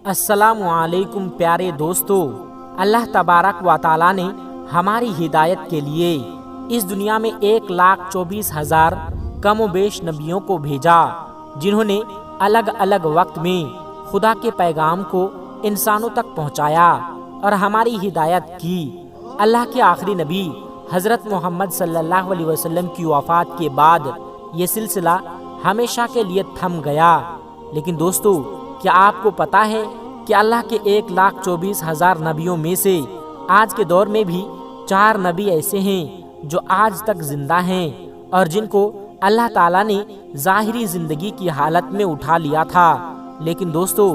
السلام علیکم پیارے دوستو، اللہ تبارک و تعالی نے ہماری ہدایت کے لیے اس دنیا میں 1,24,000 کم و بیش نبیوں کو بھیجا، جنہوں نے الگ الگ وقت میں خدا کے پیغام کو انسانوں تک پہنچایا اور ہماری ہدایت کی۔ اللہ کے آخری نبی حضرت محمد صلی اللہ علیہ وسلم کی وفات کے بعد یہ سلسلہ ہمیشہ کے لیے تھم گیا۔ لیکن دوستو، کیا آپ کو پتا ہے کہ اللہ کے 1,24,000 نبیوں میں سے آج کے دور میں بھی 4 نبی ایسے ہیں جو آج تک زندہ ہیں اور جن کو اللہ تعالیٰ نے ظاہری زندگی کی حالت میں اٹھا لیا تھا۔ لیکن دوستو،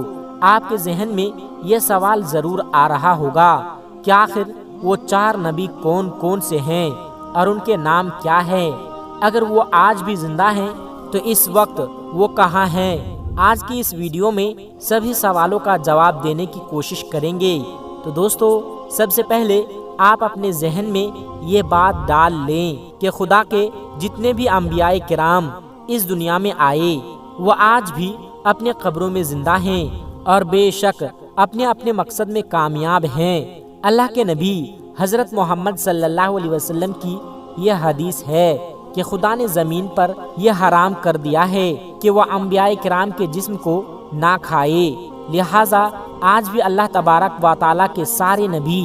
آپ کے ذہن میں یہ سوال ضرور آ رہا ہوگا کہ آخر وہ 4 نبی کون کون سے ہیں اور ان کے نام کیا ہے؟ اگر وہ آج بھی زندہ ہیں تو اس وقت وہ کہاں ہیں؟ آج کی اس ویڈیو میں سبھی سوالوں کا جواب دینے کی کوشش کریں گے۔ تو دوستو، سب سے پہلے آپ اپنے ذہن میں یہ بات ڈال لیں کہ خدا کے جتنے بھی انبیاء کرام اس دنیا میں آئے وہ آج بھی اپنے قبروں میں زندہ ہیں اور بے شک اپنے اپنے مقصد میں کامیاب ہیں۔ اللہ کے نبی حضرت محمد صلی اللہ علیہ وسلم کی یہ حدیث ہے کہ خدا نے زمین پر یہ حرام کر دیا ہے کہ وہ انبیاء کرام کے جسم کو نہ کھائے، لہٰذا آج بھی اللہ تبارک و تعالیٰ کے سارے نبی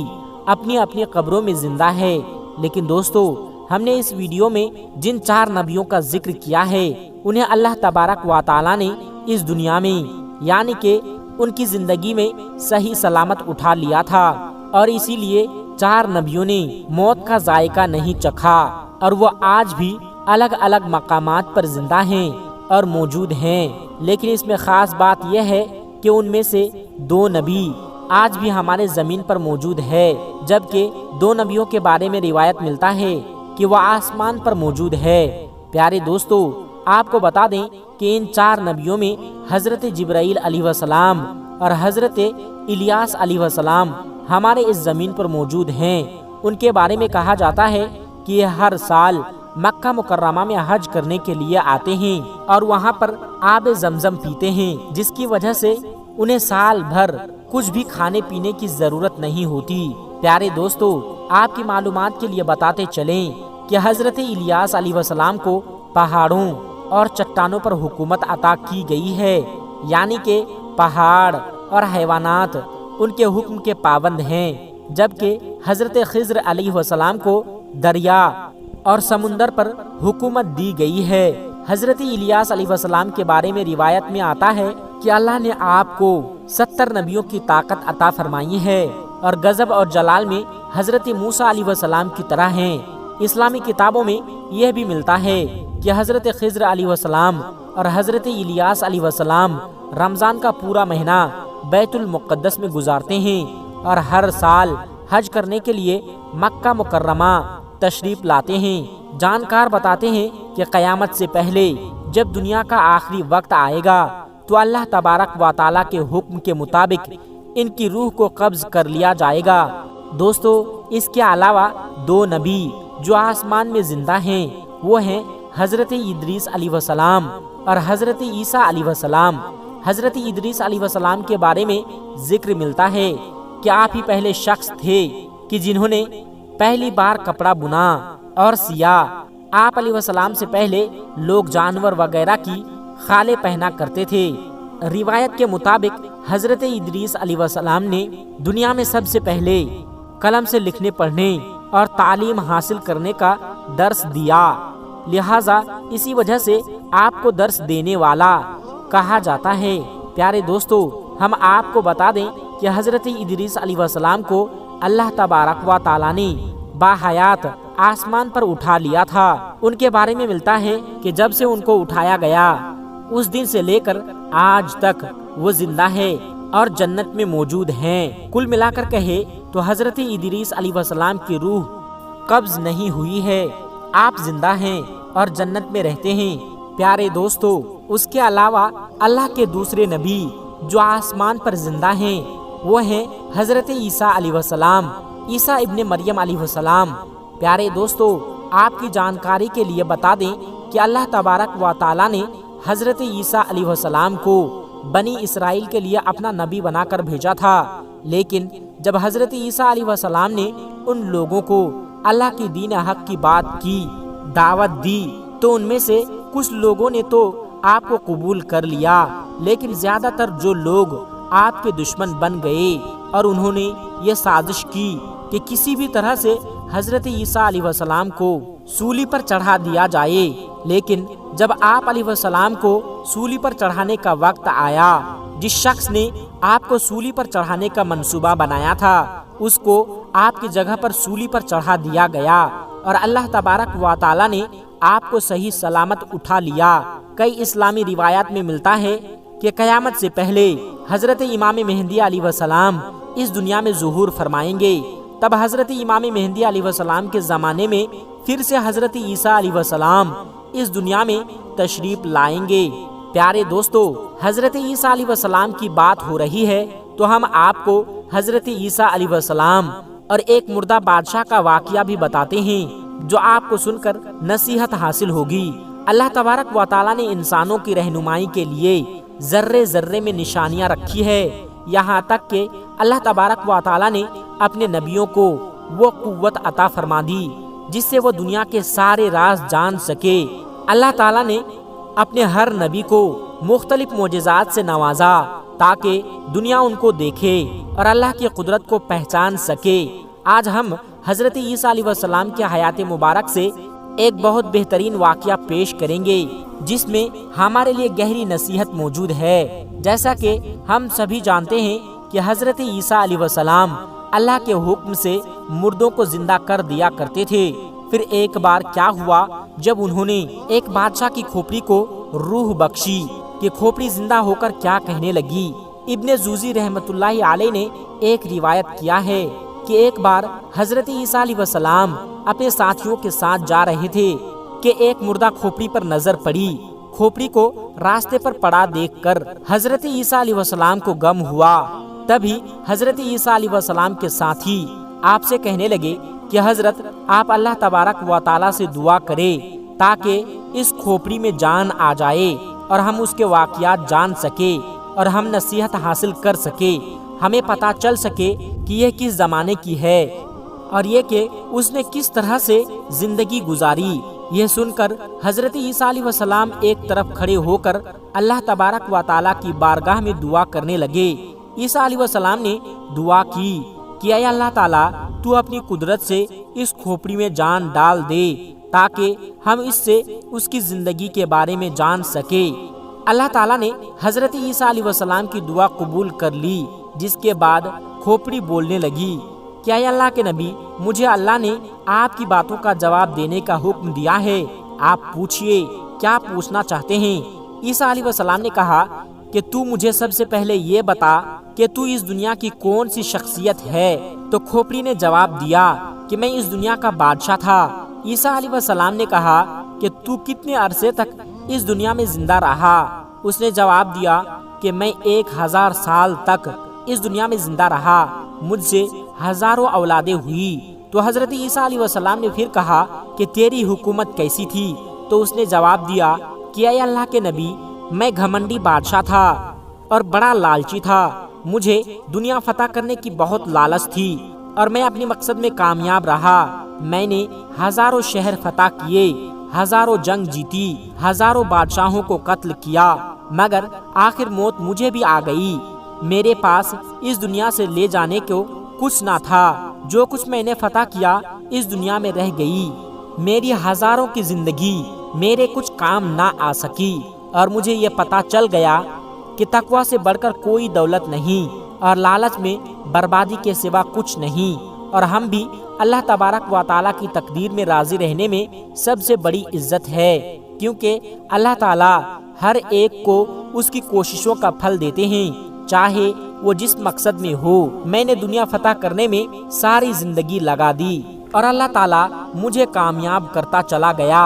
اپنی اپنی قبروں میں زندہ ہے۔ لیکن دوستو، ہم نے اس ویڈیو میں جن 4 نبیوں کا ذکر کیا ہے انہیں اللہ تبارک و تعالیٰ نے اس دنیا میں یعنی کہ ان کی زندگی میں صحیح سلامت اٹھا لیا تھا، اور اسی لیے 4 نبیوں نے موت کا ذائقہ نہیں چکھا اور وہ آج بھی الگ الگ مقامات پر زندہ ہیں اور موجود ہیں۔ لیکن اس میں خاص بات یہ ہے کہ ان میں سے 2 نبی آج بھی ہمارے زمین پر موجود ہے، جبکہ 2 نبیوں کے بارے میں روایت ملتا ہے کہ وہ آسمان پر موجود ہے۔ پیارے دوستو، آپ کو بتا دیں کہ ان 4 نبیوں میں حضرت جبرائیل علیہ السلام اور حضرت الیاس علیہ السلام ہمارے اس زمین پر موجود ہیں۔ ان کے بارے میں کہا جاتا ہے کہ یہ ہر سال مکہ مکرمہ میں حج کرنے کے لیے آتے ہیں اور وہاں پر آب زمزم پیتے ہیں، جس کی وجہ سے انہیں سال بھر کچھ بھی کھانے پینے کی ضرورت نہیں ہوتی۔ پیارے دوستو، آپ کی معلومات کے لیے بتاتے چلیں کہ حضرت الیاس علیہ السلام کو پہاڑوں اور چٹانوں پر حکومت عطا کی گئی ہے، یعنی کہ پہاڑ اور حیوانات ان کے حکم کے پابند ہیں، جبکہ حضرت خضر علیہ السلام کو دریا اور سمندر پر حکومت دی گئی ہے۔ حضرت الیاس علیہ السلام کے بارے میں روایت میں آتا ہے کہ اللہ نے آپ کو 70 نبیوں کی طاقت عطا فرمائی ہے اور غضب اور جلال میں حضرت موسیٰ علیہ السلام کی طرح ہیں۔ اسلامی کتابوں میں یہ بھی ملتا ہے کہ حضرت خضر علیہ السلام اور حضرت الیاس علیہ السلام رمضان کا پورا مہینہ بیت المقدس میں گزارتے ہیں اور ہر سال حج کرنے کے لیے مکہ مکرمہ تشریف لاتے ہیں۔ جانکار بتاتے ہیں کہ قیامت سے پہلے جب دنیا کا آخری وقت آئے گا تو اللہ تبارک و تعالیٰ کے حکم کے مطابق ان کی روح کو قبض کر لیا جائے گا۔ دوستو، اس کے علاوہ 2 نبی جو آسمان میں زندہ ہیں وہ ہیں حضرت ادریس علیہ السلام اور حضرت عیسیٰ علیہ السلام۔ حضرت ادریس علیہ السلام کے بارے میں ذکر ملتا ہے کہ آپ ہی پہلے شخص تھے کہ جنہوں نے پہلی بار کپڑا بنا اور سیا۔ آپ علیہ السلام سے پہلے لوگ جانور وغیرہ کی خالیں پہنا کرتے تھے۔ روایت کے مطابق حضرت ادریس علیہ السلام نے دنیا میں سب سے پہلے قلم سے لکھنے پڑھنے اور تعلیم حاصل کرنے کا درس دیا، لہٰذا اسی وجہ سے آپ کو درس دینے والا کہا جاتا ہے۔ پیارے دوستو، ہم آپ کو بتا دیں کہ حضرت ادریس علیہ السلام کو اللہ تبارک و تعالیٰ نے باحیات آسمان پر اٹھا لیا تھا۔ ان کے بارے میں ملتا ہے کہ جب سے ان کو اٹھایا گیا اس دن سے لے کر آج تک وہ زندہ ہے اور جنت میں موجود ہیں۔ کل ملا کر کہے تو حضرت ادریس علیہ السلام کی روح قبض نہیں ہوئی ہے، آپ زندہ ہیں اور جنت میں رہتے ہیں۔ پیارے دوستو، اس کے علاوہ اللہ کے دوسرے نبی جو آسمان پر زندہ ہیں وہ ہیں حضرت عیسیٰ علیہ السلام، عیسیٰ ابن مریم علیہ السلام۔ پیارے دوستو، آپ کی جانکاری کے لیے بتا دیں کہ اللہ تبارک و تعالیٰ نے حضرت عیسیٰ علیہ السلام کو بنی اسرائیل کے لیے اپنا نبی بنا کر بھیجا تھا، لیکن جب حضرت عیسیٰ علیہ السلام نے ان لوگوں کو اللہ کی دین حق کی بات کی دعوت دی تو ان میں سے کچھ لوگوں نے تو آپ کو قبول کر لیا، لیکن زیادہ تر جو لوگ آپ کے دشمن بن گئے اور انہوں نے یہ سازش کی کہ کسی بھی طرح سے حضرت عیسیٰ علیہ السلام کو سولی پر چڑھا دیا جائے۔ لیکن جب آپ علیہ السلام کو سولی پر چڑھانے کا وقت آیا، جس شخص نے آپ کو سولی پر چڑھانے کا منصوبہ بنایا تھا اس کو آپ کی جگہ پر سولی پر چڑھا دیا گیا اور اللہ تبارک و تعالی نے آپ کو صحیح سلامت اٹھا لیا۔ کئی اسلامی روایات میں ملتا ہے کہ قیامت سے پہلے حضرت امام مہدی علیہ السلام اس دنیا میں ظہور فرمائیں گے۔ تب حضرت امام مہدی علیہ السلام کے زمانے میں پھر سے حضرت عیسیٰ علیہ السلام اس دنیا میں تشریف لائیں گے۔ پیارے دوستو، حضرت عیسیٰ علیہ السلام کی بات ہو رہی ہے تو ہم آپ کو حضرت عیسیٰ علیہ السلام اور ایک مردہ بادشاہ کا واقعہ بھی بتاتے ہیں جو آپ کو سن کر نصیحت حاصل ہوگی۔ اللہ تبارک و تعالیٰ نے انسانوں کی رہنمائی کے لیے ذرے ذرے میں نشانیاں رکھی ہے، یہاں تک کہ اللہ تبارک و تعالیٰ نے اپنے نبیوں کو وہ قوت عطا فرما دی جس سے وہ دنیا کے سارے راز جان سکے۔ اللہ تعالیٰ نے اپنے ہر نبی کو مختلف معجزات سے نوازا تاکہ دنیا ان کو دیکھے اور اللہ کی قدرت کو پہچان سکے۔ آج ہم حضرت عیسیٰ علیہ السلام کی حیات مبارک سے ایک بہت بہترین واقعہ پیش کریں گے جس میں ہمارے لیے گہری نصیحت موجود ہے۔ جیسا کہ ہم سبھی جانتے ہیں کہ حضرت عیسیٰ علیہ السلام اللہ کے حکم سے مردوں کو زندہ کر دیا کرتے تھے۔ پھر ایک بار کیا ہوا، جب انہوں نے ایک بادشاہ کی کھوپڑی کو روح بخشی کہ کھوپڑی زندہ ہو کر کیا کہنے لگی۔ ابن جوزی رحمۃ اللہ علیہ نے ایک روایت کیا ہے کہ ایک بار حضرت عیسیٰ علیہ السلام اپنے ساتھیوں کے ساتھ جا رہے تھے کہ ایک مردہ کھوپڑی پر نظر پڑی۔ کھوپڑی کو راستے پر پڑا دیکھ کر حضرت عیسیٰ علیہ السلام کو غم ہوا۔ تبھی حضرت عیسیٰ علیہ السلام کے ساتھی آپ سے کہنے لگے کہ حضرت آپ اللہ تبارک و تعالیٰ سے دعا کرے تاکہ اس کھوپڑی میں جان آ جائے اور ہم اس کے واقعات جان سکے اور ہم نصیحت حاصل کر سکے، ہمیں پتہ چل سکے کہ یہ کس زمانے کی ہے اور یہ کہ اس نے کس طرح سے زندگی گزاری۔ یہ سن کر حضرت عیسیٰ علیہ السلام ایک طرف کھڑے ہو کر اللہ تبارک و تعالیٰ کی بارگاہ میں دعا کرنے لگے۔ عیسیٰ علیہ السلام نے دعا کی کہ اے اللہ تعالیٰ، تو اپنی قدرت سے اس کھوپڑی میں جان ڈال دے تاکہ ہم اس سے اس کی زندگی کے بارے میں جان سکے۔ اللہ تعالیٰ نے حضرت عیسیٰ علیہ السلام کی دعا قبول کر لی، جس کے بعد کھوپڑی بولنے لگی کہ اے اللہ کے نبی، مجھے اللہ نے آپ کی باتوں کا جواب دینے کا حکم دیا ہے، آپ پوچھئے کیا پوچھنا چاہتے ہیں۔ عیسیٰ علیہ السلام نے کہا کہ تو مجھے سب سے پہلے یہ بتا کہ تو اس دنیا کی کون سی شخصیت ہے۔ تو کھوپڑی نے جواب دیا کہ میں اس دنیا کا بادشاہ تھا۔ عیسیٰ علیہ السلام نے کہا کہ تو کتنے عرصے تک اس دنیا میں زندہ رہا؟ اس نے جواب دیا کہ میں 1000 سال تک اس دنیا میں زندہ رہا، مجھ سے ہزاروں اولادیں ہوئی۔ تو حضرت عیسیٰ علیہ السلام نے پھر کہا کہ تیری حکومت کیسی تھی؟ تو اس نے جواب دیا کہ اے اللہ کے نبی، میں گھمنڈی بادشاہ تھا اور بڑا لالچی تھا، مجھے دنیا فتح کرنے کی بہت لالچ تھی اور میں اپنے مقصد میں کامیاب رہا۔ میں نے ہزاروں شہر فتح کیے، ہزاروں جنگ جیتی، ہزاروں بادشاہوں کو قتل کیا، مگر آخر موت مجھے بھی آ گئی۔ میرے پاس اس دنیا سے لے جانے کو کچھ نہ تھا، جو کچھ میں نے فتح کیا اس دنیا میں رہ گئی۔ میری ہزاروں کی زندگی میرے کچھ کام نہ آ سکی اور مجھے یہ پتہ چل گیا کہ تقویٰ سے بڑھ کر کوئی دولت نہیں اور لالچ میں بربادی کے سوا کچھ نہیں، اور ہم بھی اللہ تبارک و تعالیٰ کی تقدیر میں راضی رہنے میں سب سے بڑی عزت ہے، کیونکہ اللہ تعالیٰ ہر ایک کو اس کی کوششوں کا پھل دیتے ہیں، چاہے وہ جس مقصد میں ہو۔ میں نے دنیا فتح کرنے میں ساری زندگی لگا دی اور اللہ تعالیٰ مجھے کامیاب کرتا چلا گیا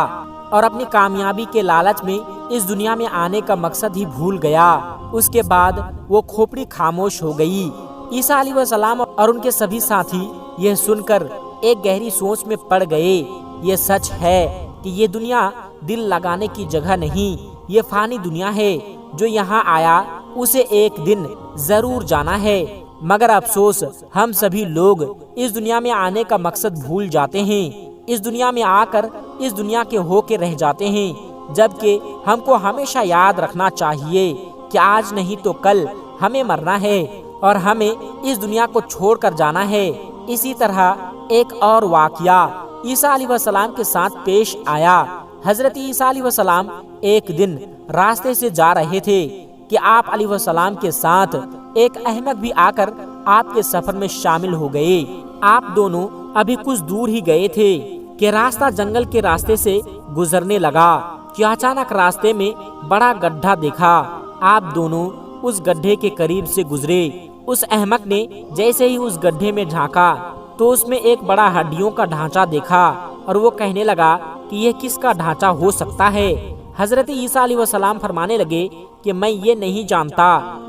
اور اپنی کامیابی کے لالچ میں اس دنیا میں آنے کا مقصد ہی بھول گیا۔ اس کے بعد وہ کھوپڑی خاموش ہو گئی۔ عیسیٰ علیہ السلام اور ان کے سبھی ساتھی یہ سن کر ایک گہری سوچ میں پڑ گئے۔ یہ سچ ہے کہ یہ دنیا دل لگانے کی جگہ نہیں، یہ فانی دنیا ہے، جو یہاں آیا اسے ایک دن ضرور جانا ہے، مگر افسوس ہم سبھی لوگ اس دنیا میں آنے کا مقصد بھول جاتے ہیں، اس دنیا میں آ کر اس دنیا کے ہو کے رہ جاتے ہیں، جبکہ ہم کو ہمیشہ یاد رکھنا چاہیے کہ آج نہیں تو کل ہمیں مرنا ہے اور ہمیں اس دنیا کو چھوڑ کر جانا ہے۔ اسی طرح ایک اور واقعہ عیسیٰ علیہ السلام کے ساتھ پیش آیا۔ حضرت عیسیٰ علیہ السلام ایک دن راستے سے جا رہے تھے کہ آپ علیہ السلام کے ساتھ ایک احمق بھی آ کر آپ کے سفر میں شامل ہو گئے۔ آپ دونوں ابھی کچھ دور ہی گئے تھے کہ راستہ جنگل کے راستے سے گزرنے لگا کہ اچانک راستے میں بڑا گڈھا دیکھا۔ آپ دونوں اس گڈھے کے قریب سے گزرے۔ اس احمق نے جیسے ہی اس گڈھے میں جھانکا تو اس میں ایک بڑا ہڈیوں کا ڈھانچہ دیکھا اور وہ کہنے لگا کہ یہ کس کا ڈھانچہ ہو سکتا ہے؟ حضرت عیسیٰ علیہ السلام فرمانے لگے کہ میں یہ نہیں جانتا۔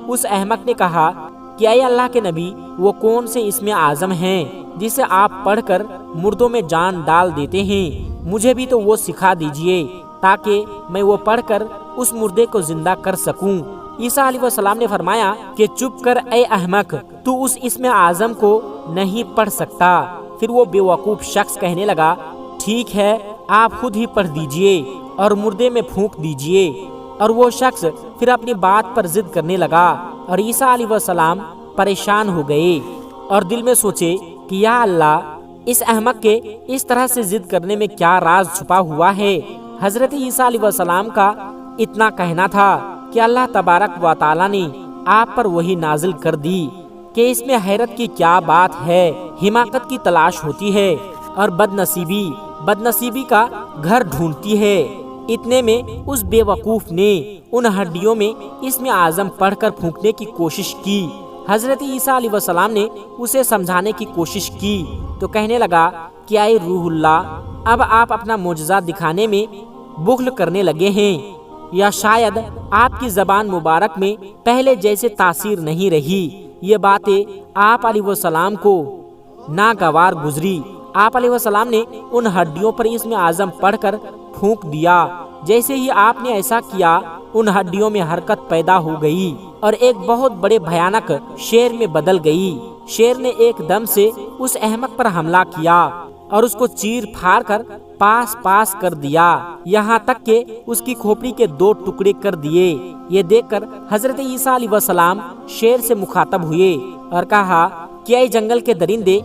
اس احمق نے کہا کہ اے اللہ کے نبی، وہ کون سے اسم اعظم ہیں جسے آپ پڑھ کر مردوں میں جان ڈال دیتے ہیں؟ مجھے بھی تو وہ سکھا دیجئے تاکہ میں وہ پڑھ کر اس مردے کو زندہ کر سکوں۔ عیسیٰ علیہ السلام نے فرمایا کہ چپ کر اے احمق، تو اس اسم اعظم کو نہیں پڑھ سکتا۔ پھر وہ بے وقوف شخص کہنے لگا ٹھیک ہے، آپ خود ہی پڑھ دیجئے اور مردے میں پھونک دیجئے۔ اور وہ شخص پھر اپنی بات پر ضد کرنے لگا اور عیسیٰ علیہ السلام پریشان ہو گئے اور دل میں سوچے کہ یا اللہ، اس احمق کے اس طرح سے ضد کرنے میں کیا راز چھپا ہوا ہے؟ حضرت عیسیٰ علیہ السلام کا اتنا کہنا تھا کہ اللہ تبارک و تعالیٰ نے آپ پر وہی نازل کر دی کہ اس میں حیرت کی کیا بات ہے، حماقت کی تلاش ہوتی ہے اور بدنصیبی کا گھر ڈھونڈتی ہے۔ اتنے میں اس بے وقوف نے ان ہڈیوں میں اسم اعظم پڑھ کر پھونکنے کی کوشش کی۔ حضرت عیسیٰ علیہ السلام نے اسے سمجھانے کی کوشش کی تو کہنے لگا کہ اے روح اللہ، اب آپ اپنا معجزہ دکھانے میں بخل کرنے لگے ہیں، یا شاید آپ کی زبان مبارک میں پہلے جیسے تاثیر نہیں رہی۔ یہ باتیں آپ علیہ السلام کو ناگوار گزری۔ آپ علیہ السلام نے ان ہڈیوں پر اسم اعظم پڑھ کر پھونک دیا۔ جیسے ہی آپ نے ایسا کیا، ان ہڈیوں میں حرکت پیدا ہو گئی اور ایک بہت بڑے بھیانک شیر میں بدل گئی۔ شیر نے ایک دم سے اس احمق پر حملہ کیا اور اس کو چیر پھاڑ کر پاس کر دیا، یہاں تک کہ اس کی کھوپڑی کے 2 ٹکڑے کر دیے۔ یہ دیکھ کر حضرت عیسیٰ علیہ السلام شیر سے مخاطب ہوئے اور کہا کہ اے جنگل کے درندے،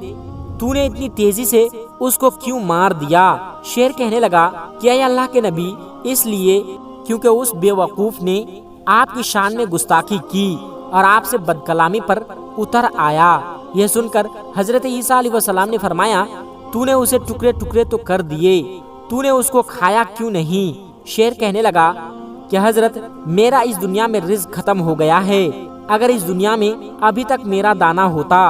تو نے اتنی تیزی سے اس کو کیوں مار دیا؟ شیر کہنے لگا کہ اے اللہ کے نبی، اس لیے کیونکہ اس بے وقوف نے آپ کی شان میں گستاخی کی اور آپ سے بدکلامی پر اتر آیا۔ یہ سن کر حضرت عیسیٰ علیہ السلام نے فرمایا تو نے اسے ٹکڑے ٹکڑے تو کر دیے، تو نے اس کو کھایا کیوں نہیں؟ شیر کہنے لگا کہ حضرت، میرا اس دنیا میں رزق ختم ہو گیا ہے، اگر اس دنیا میں ابھی تک میرا دانہ ہوتا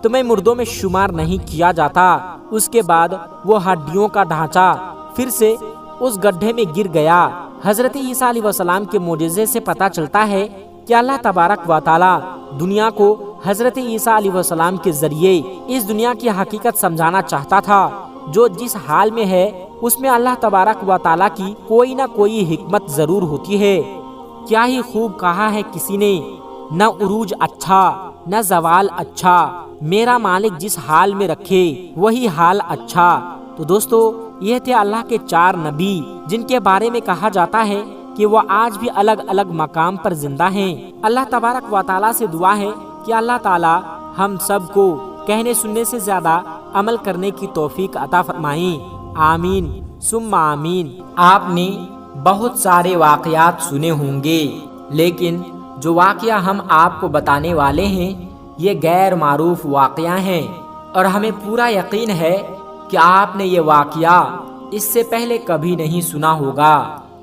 تو میں مردوں میں شمار نہیں کیا جاتا۔ اس کے بعد وہ ہڈیوں کا ڈھانچہ پھر سے اس گڈھے میں گر گیا۔ حضرت عیسیٰ علیہ السلام کے معجزے سے پتہ چلتا ہے کہ اللہ تبارک و تعالی دنیا کو حضرت عیسیٰ علیہ السلام کے ذریعے اس دنیا کی حقیقت سمجھانا چاہتا تھا۔ جو جس حال میں ہے اس میں اللہ تبارک و تعالی کی کوئی نہ کوئی حکمت ضرور ہوتی ہے۔ کیا ہی خوب کہا ہے کسی نے، نہ عروج اچھا نہ زوال اچھا، میرا مالک جس حال میں رکھے وہی حال اچھا۔ تو دوستو، یہ تھے اللہ کے 4 نبی جن کے بارے میں کہا جاتا ہے کہ وہ آج بھی الگ الگ مقام پر زندہ ہیں۔ اللہ تبارک و تعالیٰ سے دعا ہے کہ اللہ تعالیٰ ہم سب کو کہنے سننے سے زیادہ عمل کرنے کی توفیق عطا فرمائیں۔ آمین ثم آمین۔ آپ نے بہت سارے واقعات سنے ہوں گے، لیکن جو واقعہ ہم آپ کو بتانے والے ہیں یہ غیر معروف واقعہ ہیں، اور ہمیں پورا یقین ہے کہ آپ نے یہ واقعہ اس سے پہلے کبھی نہیں سنا ہوگا۔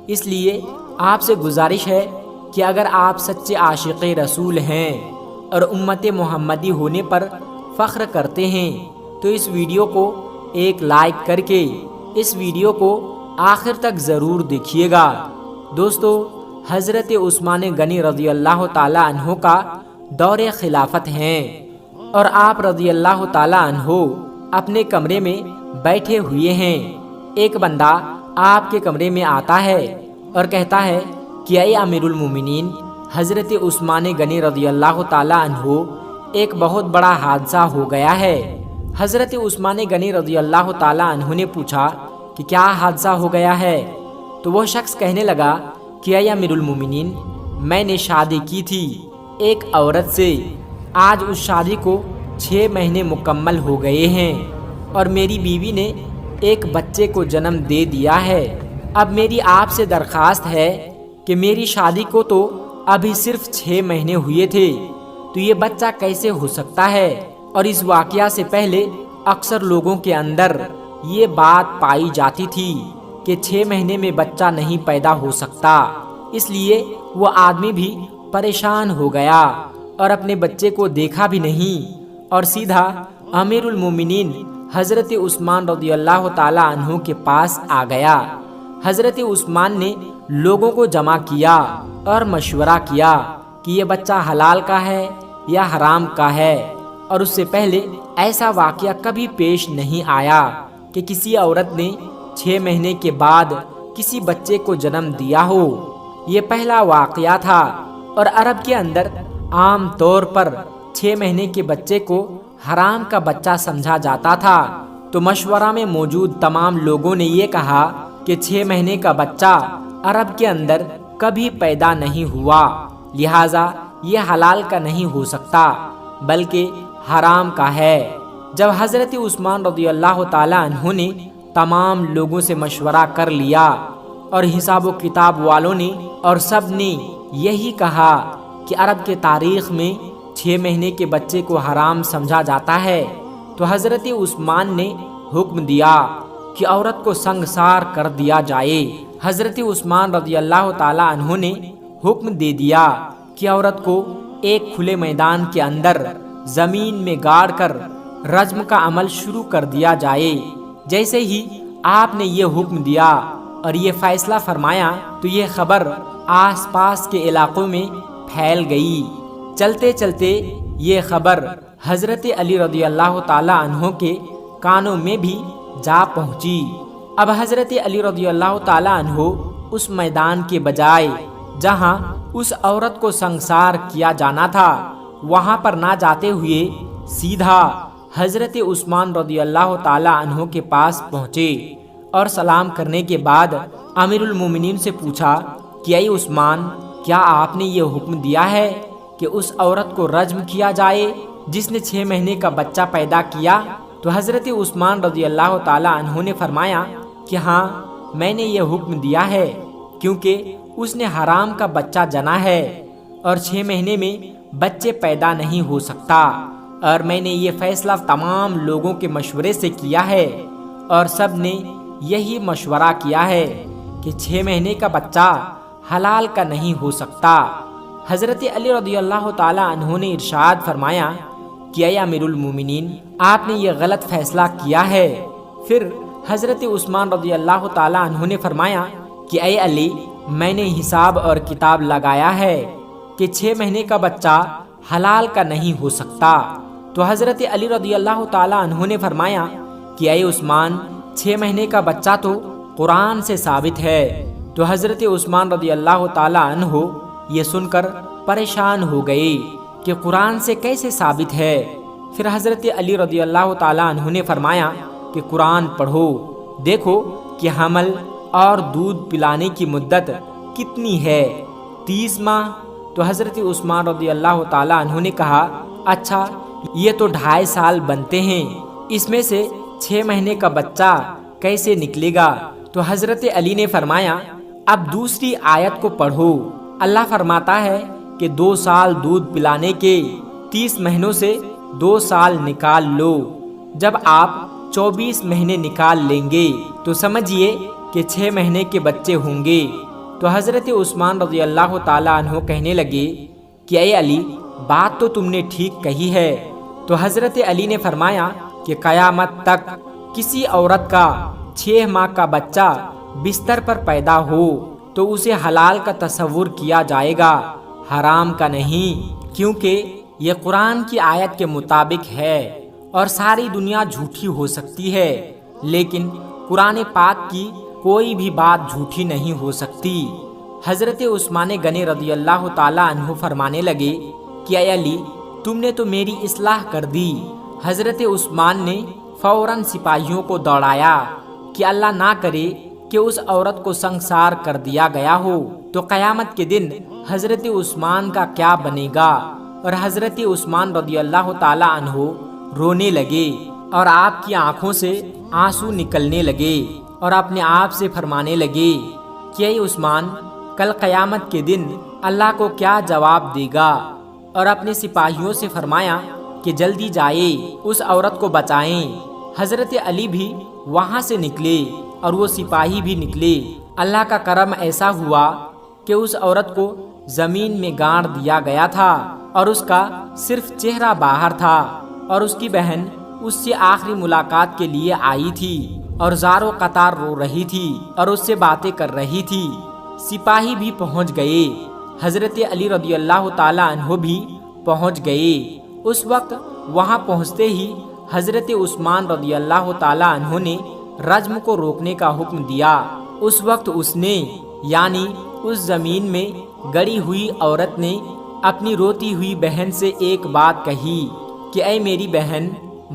اس لیے آپ سے گزارش ہے کہ اگر آپ سچے عاشق رسول ہیں اور امت محمدی ہونے پر فخر کرتے ہیں تو اس ویڈیو کو ایک لائک کر کے اس ویڈیو کو آخر تک ضرور دیکھیے گا۔ دوستو، حضرت عثمان غنی رضی اللہ تعالی عنہ کا دور خلافت ہیں اور آپ رضی اللہ تعالی عنہ اپنے کمرے میں بیٹھے ہوئے ہیں۔ ایک بندہ آپ کے کمرے میں آتا ہے اور کہتا ہے کہ اے امیر المومنین، حضرت عثمان غنی رضی اللہ تعالیٰ عنہ ایک بہت بڑا حادثہ ہو گیا ہے۔ حضرت عثمان غنی رضی اللہ تعالیٰ عنہ نے پوچھا کہ کیا حادثہ ہو گیا ہے؟ تو وہ شخص کہنے لگا کہ اے امیر المومنین، میں نے شادی کی تھی ایک عورت سے، آج اس شادی کو 6 مہینے مکمل ہو گئے ہیں اور میری بیوی نے ایک بچے کو جنم دے دیا ہے۔ اب میری آپ سے درخواست ہے کہ میری شادی کو تو ابھی صرف 6 مہینے ہوئے تھے، تو یہ بچہ کیسے ہو سکتا ہے؟ اور اس واقعہ سے پہلے اکثر لوگوں کے اندر یہ بات پائی جاتی تھی کہ 6 مہینے میں بچہ نہیں پیدا ہو سکتا، اس لیے وہ آدمی بھی پریشان ہو گیا اور اپنے بچے کو دیکھا بھی نہیں اور سیدھا امیر المومنین حضرت عثمان رضی اللہ تعالیٰ عنہ کے پاس آ گیا۔ حضرت عثمان نے لوگوں کو جمع کیا اور مشورہ کیا کہ یہ بچہ حلال کا ہے یا حرام کا ہے، اور اس سے پہلے ایسا واقعہ کبھی پیش نہیں آیا کہ کسی عورت نے 6 مہینے کے بعد کسی بچے کو جنم دیا ہو۔ یہ پہلا واقعہ تھا، اور عرب کے اندر عام طور پر 6 مہینے کے بچے کو حرام کا بچہ سمجھا جاتا تھا۔ تو مشورہ میں موجود تمام لوگوں نے یہ کہا کہ 6 مہینے کا بچہ عرب کے اندر کبھی پیدا نہیں ہوا، لہٰذا یہ حلال کا نہیں ہو سکتا بلکہ حرام کا ہے۔ جب حضرت عثمان رضی اللہ تعالیٰ عنہ نے تمام لوگوں سے مشورہ کر لیا اور حساب و کتاب والوں نے اور سب نے یہی کہا کہ عرب کے تاریخ میں 6 مہینے کے بچے کو حرام سمجھا جاتا ہے، تو حضرت عثمان نے حکم دیا کہ عورت کو سنگسار کر دیا جائے۔ حضرت عثمان رضی اللہ تعالیٰ عنہ نے حکم دے دیا کہ عورت کو ایک کھلے میدان کے اندر زمین میں گاڑ کر رجم کا عمل شروع کر دیا جائے۔ جیسے ہی آپ نے یہ حکم دیا اور یہ فیصلہ فرمایا تو یہ خبر آس پاس کے علاقوں میں پھیل گئی۔ چلتے چلتے یہ خبر حضرت علی رضی اللہ تعالیٰ عنہ کے کانوں میں بھی جا پہنچی۔ اب حضرت علی رضی اللہ تعالیٰ عنہ اس میدان کے بجائے جہاں اس عورت کو سنگسار کیا جانا تھا وہاں پر نہ جاتے ہوئے سیدھا حضرت عثمان رضی اللہ تعالیٰ عنہ کے پاس پہنچے اور سلام کرنے کے بعد امیر المومنین سے پوچھا کہ اے عثمان، کیا آپ نے یہ حکم دیا ہے کہ اس عورت کو رجم کیا جائے جس نے 6 مہینے کا بچہ پیدا کیا؟ تو حضرت عثمان رضی اللہ تعالیٰ عنہ نے فرمایا کہ ہاں، میں نے یہ حکم دیا ہے کیونکہ اس نے حرام کا بچہ جنا ہے اور 6 مہینے میں بچے پیدا نہیں ہو سکتا، اور میں نے یہ فیصلہ تمام لوگوں کے مشورے سے کیا ہے اور سب نے یہی مشورہ کیا ہے کہ 6 مہینے کا بچہ حلال کا نہیں ہو سکتا۔ حضرت علی رضی اللہ تعالیٰ عنہ نے ارشاد فرمایا کہ اے امیر المومنین، آپ نے یہ غلط فیصلہ کیا ہے۔ پھر حضرت عثمان رضی اللہ تعالیٰ عنہ نے فرمایا کہ اے علی، میں نے حساب اور کتاب لگایا ہے کہ 6 مہینے کا بچہ حلال کا نہیں ہو سکتا۔ تو حضرت علی رضی اللہ تعالیٰ عنہ نے فرمایا کہ اے عثمان، 6 مہینے کا بچہ تو قرآن سے ثابت ہے۔ تو حضرت عثمان رضی اللہ تعالیٰ عنہ یہ سن کر پریشان ہو گئے کہ قرآن سے کیسے ثابت ہے۔ پھر حضرت علی رضی اللہ تعالیٰ عنہ نے فرمایا کہ قرآن پڑھو، دیکھو کہ حمل اور دودھ پلانے کی مدت کتنی ہے، 30 ماہ۔ تو حضرت عثمان رضی اللہ تعالیٰ عنہ نے کہا، اچھا، یہ تو 2.5 سال بنتے ہیں، اس میں سے 6 مہینے کا بچہ کیسے نکلے گا؟ تو حضرت علی نے فرمایا، اب دوسری آیت کو پڑھو۔ اللہ فرماتا ہے کہ 2 سال دودھ پلانے کے 30 مہینوں سے 2 سال نکال لو۔ جب آپ 24 مہینے نکال لیں گے تو سمجھیے کہ 6 مہینے کے بچے ہوں گے۔ تو حضرت عثمان رضی اللہ تعالیٰ عنہ کہنے لگے کہ اے علی، بات تو تم نے ٹھیک کہی ہے۔ تو حضرت علی نے فرمایا کہ قیامت تک کسی عورت کا 6 ماہ کا بچہ بستر پر پیدا ہو تو اسے حلال کا تصور کیا جائے گا، حرام کا نہیں، کیونکہ یہ قرآن کی آیت کے مطابق ہے اور ساری دنیا جھوٹی ہو سکتی ہے لیکن قرآن پاک کی کوئی بھی بات جھوٹی نہیں ہو سکتی۔ حضرت عثمان غنی رضی اللہ تعالیٰ عنہ فرمانے لگے کہ اے علی، تم نے تو میری اصلاح کر دی۔ حضرت عثمان نے فوراً سپاہیوں کو دوڑایا کہ اللہ نہ کرے کہ اس عورت کو سنسار کر دیا گیا ہو تو قیامت کے دن حضرت عثمان کا کیا بنے گا۔ اور حضرت عثمان رضی اللہ تعالیٰ عنہ رونے لگے اور آپ کی آنکھوں سے آنسو نکلنے لگے اور اپنے آپ سے فرمانے لگے کہ اے عثمان، کل قیامت کے دن اللہ کو کیا جواب دے گا۔ اور اپنے سپاہیوں سے فرمایا کہ جلدی جائے اس عورت کو بچائیں۔ حضرت علی بھی وہاں سے نکلے اور وہ سپاہی بھی نکلے۔ اللہ کا کرم ایسا ہوا کہ اس عورت کو زمین میں گاڑ دیا گیا تھا اور اس کا صرف چہرہ باہر تھا، اور اس کی بہن اس سے آخری ملاقات کے لیے آئی تھی اور زاروں قطار رو رہی تھی اور اس سے باتیں کر رہی تھی۔ سپاہی بھی پہنچ گئے، حضرت علی رضی اللہ تعالیٰ عنہ بھی پہنچ گئے۔ اس وقت وہاں پہنچتے ہی حضرت عثمان رضی اللہ تعالیٰ عنہ نے رجم کو روکنے کا حکم دیا۔ اس وقت اس نے یعنی اس زمین میں گڑی ہوئی عورت نے اپنی روتی ہوئی بہن سے ایک بات کہی کہ اے میری بہن،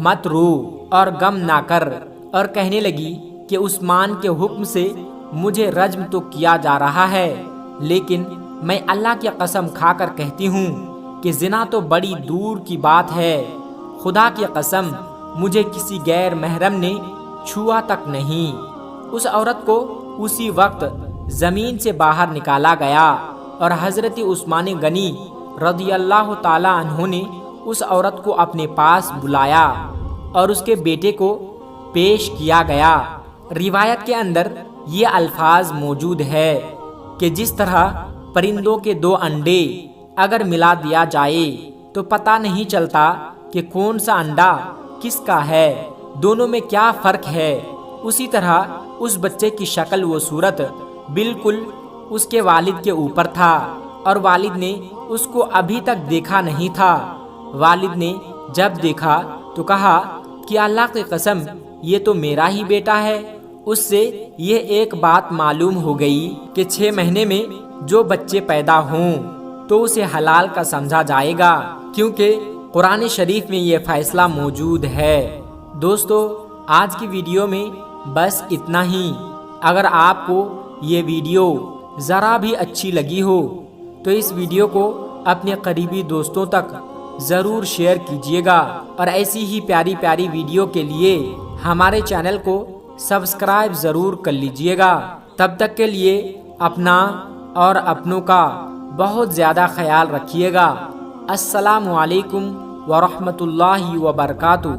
مت رو اور غم نہ کر، اور کہنے لگی کہ عثمان کے حکم سے مجھے رجم تو کیا جا رہا ہے، لیکن میں اللہ کی قسم کھا کر کہتی ہوں کہ زنا تو بڑی دور کی بات ہے۔ خدا کی قسم مجھے کسی غیر محرم نے چھوا تک نہیں۔ اس عورت کو اسی وقت زمین سے باہر نکالا گیا اور حضرت عثمان غنی رضی اللہ تعالیٰ عنہ نے اس عورت کو اپنے پاس بلایا اور اس کے بیٹے کو پیش کیا گیا۔ روایت کے اندر یہ الفاظ موجود ہے کہ جس طرح پرندوں کے دو انڈے اگر ملا دیا جائے تو پتہ نہیں چلتا کہ کون سا انڈا کس کا ہے، دونوں میں کیا فرق ہے، اسی طرح اس بچے کی شکل و صورت بالکل اس کے والد کے اوپر تھا، اور والد نے اس کو ابھی تک دیکھا نہیں تھا۔ والد نے جب دیکھا تو کہا کہ اللہ کی قسم یہ تو میرا ہی بیٹا ہے۔ اس سے یہ ایک بات معلوم ہو گئی کہ 6 مہینے میں جو بچے پیدا ہوں تو اسے حلال کا سمجھا جائے گا، کیونکہ قرآن شریف میں یہ فیصلہ موجود ہے۔ دوستو، آج کی ویڈیو میں بس اتنا ہی۔ اگر آپ کو یہ ویڈیو ذرا بھی اچھی لگی ہو تو اس ویڈیو کو اپنے قریبی دوستوں تک ضرور شیئر کیجیے گا، اور ایسی ہی پیاری پیاری ویڈیو کے لیے ہمارے چینل کو سبسکرائب ضرور کر لیجیے گا۔ تب تک کے لیے اپنا اور اپنوں کا بہت زیادہ خیال رکھیے گا۔ السلام علیکم ورحمۃ اللہ وبرکاتہ۔